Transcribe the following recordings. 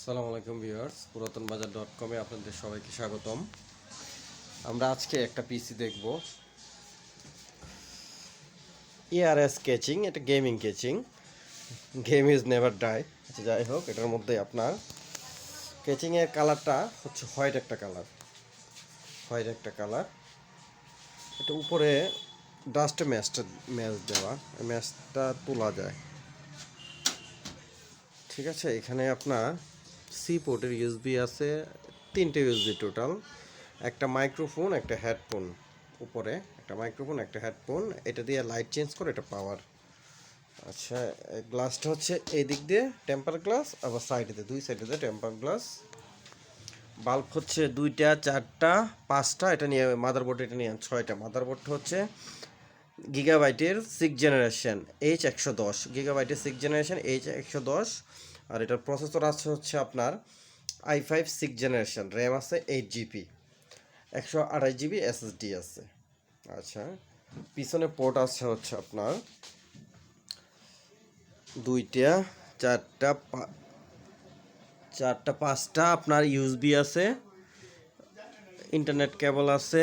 আসসালামু আলাইকুম ভিউয়ার্স, পুরাতনবাজার.com-এ আপনাদের সবাইকে স্বাগতম। আমরা আজকে একটা পিসি দেখব, ERS কেচিং। এটা গেমিং কেচিং, গেম ইজ নেভার ডাই। আচ্ছা, যাই হোক, এটার মধ্যে আপনার কেচিংয়ের কালারটা হচ্ছে হোয়াইট একটা কালার। এটা উপরে ডাস্ট ম্যাচ দেওয়া, ম্যাচটা তোলা যায়। ঠিক আছে, এখানে আপনার সি পোর্টের ইউএসবি আছে, 3টে ইউএসবি টোটাল, একটা মাইক্রোফোন, একটা হেডফোন। উপরে একটা মাইক্রোফোন, একটা হেডফোন, এটা দিয়ে লাইট চেঞ্জ করে, এটা পাওয়ার। আচ্ছা, গ্লাসটা হচ্ছে এই দিক দিয়ে টেম্পার গ্লাস, আবার সাইডে, দুই সাইডে টেম্পার গ্লাস। বাল্ব হচ্ছে 2টা, 4টা, 5টা। এটা নিয়ে মাদারবোর্ড, এটা নিয়ে 6টা। মাদারবোর্ডটা হচ্ছে গিগাবাইটের 6th generation H110, গিগাবাইটের 6th generation H110। আর এটার প্রসেসর আছে হচ্ছে আপনার i5 6th জেনারেশন, র্যাম আছে 8 GB, 128 GB SSD আছে। আচ্ছা, পিছনে পোর্ট আছে হচ্ছে আপনার 2টা, 4টা, 5টা আপনার ইউএসবি আছে, ইন্টারনেট কেবল আছে,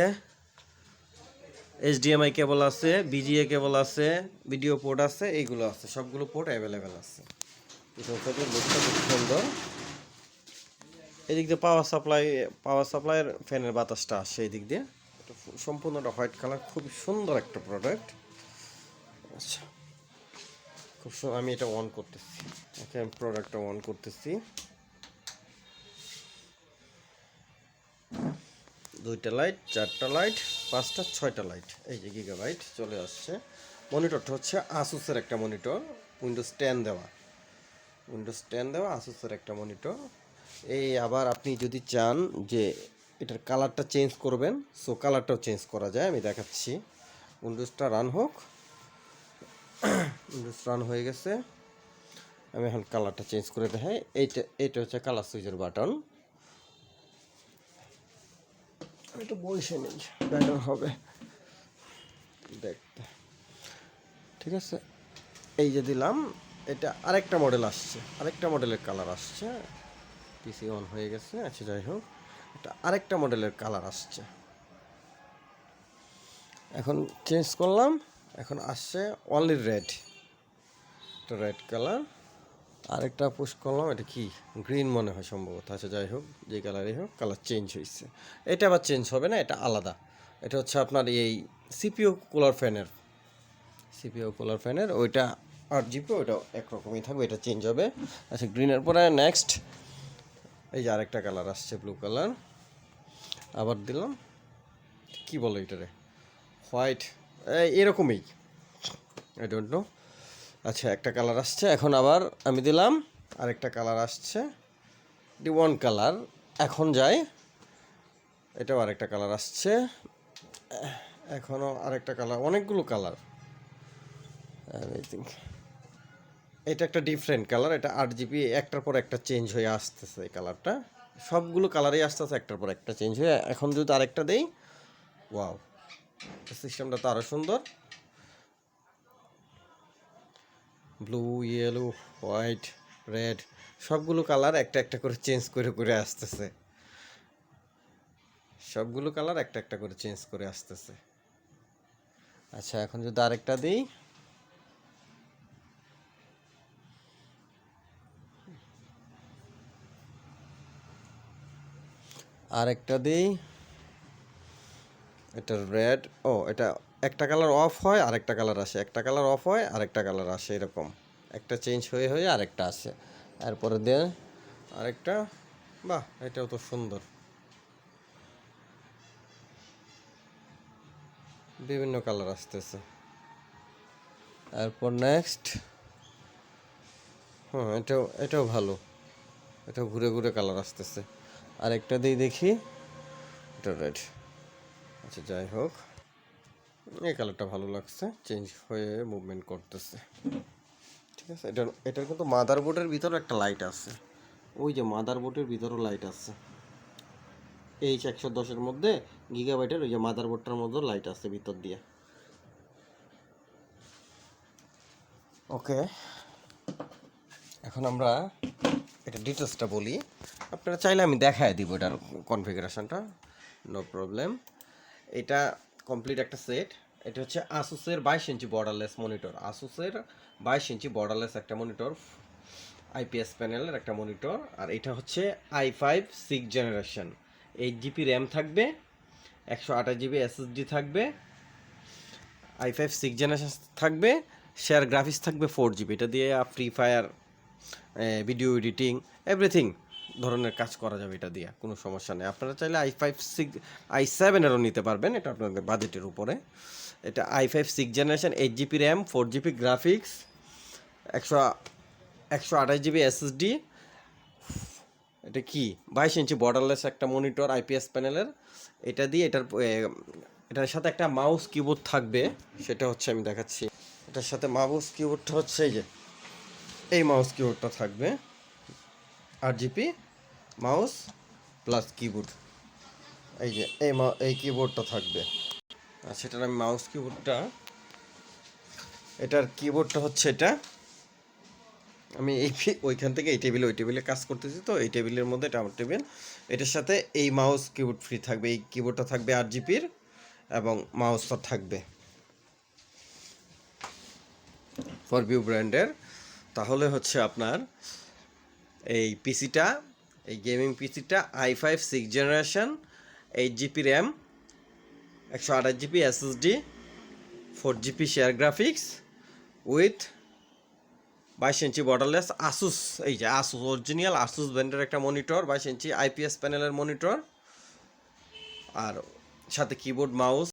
HDMI কেবল আছে, BGA কেবল আছে, ভিডিও পোর্ট আছে, এইগুলো আছে, সবগুলো পোর্ট অ্যাভেলেবেল আছে। পিছন সাইডের লুকটা খুব সুন্দর। এদিক দিয়ে পাওয়ার সাপ্লাইয়ের ফ্যানের বাতাসটা আসছে এই দিক দিয়ে। এটা সম্পূর্ণটা হোয়াইট কালার, খুব সুন্দর একটা প্রোডাক্ট। আচ্ছা, খুব সুন্দর। আমি এটা অন করতেছি, ওকে, আমি প্রোডাক্টটা অন করতেছি। 2টা লাইট, 4টা লাইট, 5টা, 6টা লাইট। এই যে গিগাবাইট চলে আসছে। মনিটরটা হচ্ছে আসুসের একটা মনিটর, উইন্ডোজ 10 দেওয়া আসুসের একটা মনিটর। এই আবার আপনি যদি চান যে এটার কালারটা চেঞ্জ করবেন, সো কালারটাও চেঞ্জ করা যায়, আমি দেখাচ্ছি। উইন্ডোজটা রান হোক। উইন্ডোজ রান হয়ে গেছে, আমি এখন কালারটা চেঞ্জ করে দেখাই। এইটা হচ্ছে কালার সুইচের বাটন। এটা বসে নেই, বেটার হবে দেখতে। ঠিক আছে, এই যে দিলাম, এটা আরেকটা মডেল আসছে, আরেকটা মডেলের কালার আসছে। পিসি অন হয়ে গেছে। আচ্ছা, যাই হোক, এটা আরেকটা মডেলের কালার আসছে। এখন চেঞ্জ করলাম, এখন আসছে অনলি রেড, এটা রেড কালার। আরেকটা পুশ করলাম, এটা কি গ্রিন মনে হয় সম্ভবত। আচ্ছা, যাই হোক, যে কালারই হোক, কালার চেঞ্জ হয়েছে। এটা আবার চেঞ্জ হবে না, এটা আলাদা। এটা হচ্ছে আপনার এই সিপিইউ কুলার ফ্যানের ওইটা 8 GB, ওইটাও একরকমই থাকবে, এটা চেঞ্জ হবে। আচ্ছা, গ্রিনের পরে নেক্সট এই যে আরেকটা কালার আসছে, ব্লু কালার। আবার দিলাম, কি বলো এটারে, হোয়াইট, এরকমই, আই ডোন্ট নো। আচ্ছা, একটা কালার আসছে, এখন আবার আমি দিলাম, আরেকটা কালার আসছে, ওয়ান কালার। এখন যাই, এটাও আরেকটা কালার আসছে, এখনও আরেকটা কালার, অনেকগুলো কালার। আই থিঙ্ক এটা একটা ডিফারেন্ট কালার, এটা 8 GB, একটার পর একটা চেঞ্জ হয়ে আসতেছে এই কালারটা। সবগুলো কালারই আসতেছে একটার পর একটা চেঞ্জ হয়ে। এখন যদি আরেকটা দেই, ওয়াও, সিস্টেমটা তো আরও সুন্দর। ব্লু, ইয়েলো, হোয়াইট, রেড, সবগুলো কালার একটা একটা করে চেঞ্জ করে করে আসতেছে। সবগুলো কালার একটা একটা করে চেঞ্জ করে আসতেছে। আচ্ছা, এখন যদি আরেকটা দিই, এটা রেড, ও, এটা একটা কালার অফ হয় আরেকটা কালার আসে, একটা কালার অফ হয় আরেকটা কালার আসে, এরকম একটা চেঞ্জ হয়ে হয়ে আরেকটা আসে। তারপরে দিয়ে আরেকটা, বাহ, এটাও তো সুন্দর, বিভিন্ন কালার আসতেছে। তারপর নেক্সট, হ্যাঁ, এটাও ভালো, এটাও ঘুরে ঘুরে কালার আসতেছে। আরেকটা দিয়ে দেখি, এটা রেড। আচ্ছা, যাই হোক, এই কালারটা ভালো লাগছে, চেঞ্জ হয়ে মুভমেন্ট করতেছে। ঠিক আছে, এটার কিন্তু মাদারবোর্ডের ভিতরে একটা লাইট আছে, ওই যে মাদারবোর্ডের ভিতরেও লাইট আছে। H110-এর মধ্যে গিগাবাইটের ওই যে মাদারবোর্ডটার মধ্যে লাইট আছে ভিতর দিয়ে। ওকে, এখন আমরা এটা ডিটেলসটা বলি, আপনারা চাইলে আমি দেখায় দিব এটার কনফিগারেশনটা, নো প্রবলেম। এটা কমপ্লিট একটা সেট। এটা হচ্ছে আসুসের 22 inch borderless monitor, আসুসের 22 inch borderless একটা মনিটর, আইপিএস প্যানেলের একটা মনিটর। আর এটা হচ্ছে i5 6th generation, 8 GB RAM থাকবে, 128 GB SSD থাকবে, i5 6th জেনারেশন থাকবে, শেয়ার গ্রাফিক্স থাকবে 4 GB। এটা দিয়ে free fire, video editing, everything ধরনের কাজ করা যাবে এটা দিয়ে, কোনো সমস্যা নেই। আপনারা চাইলে i7-এরও নিতে পারবেন, এটা আপনাদের বাজেটের উপরে। এটা i5 6th generation, 8 GB RAM, 4 GB graphics, 128 GB SSD। এটা কি 22 ইঞ্চি বর্ডারলেস একটা মনিটর আইপিএস প্যানেলের। এটা দিয়ে এটার সাথে একটা মাউস কিবোর্ড থাকবে, সেটা হচ্ছে আমি দেখাচ্ছি। এটার সাথে মাউস কিবোর্ডটা হচ্ছে এই মাউস কিবোর্ডটা থাকবে, 8 GB মাউস প্লাস কিবোর্ড, এই কিবোর্ডটা থাকবে। আর সেটার আমি মাউস কিবোর্ডটা, এটার কিবোর্ডটা হচ্ছে এটা, আমি ওইখান থেকে এই টেবিলে ওই টেবিলে কাজ করতেছি, তো এই টেবিলের মধ্যে এটা আমার টেবিল। এটার সাথে এই মাউস কিবোর্ড ফ্রি থাকবে, এই কিবোর্ডটা থাকবে 8 GB এবং মাউসটা থাকবে ফরভিউ ব্র্যান্ডের। তাহলে হচ্ছে আপনার এই পিসিটা, এই গেমিং পিসিটা i5 6th generation, 8 GB RAM, 128 GB SSD, 4 GB share graphics with 22 inch borderless Asus, এই যে আসুস অরিজিনাল আসুস ব্র্যান্ডের একটা মনিটর, 22 ইঞ্চি আইপিএস প্যানেলের মনিটর, আর সাথে কিবোর্ড মাউস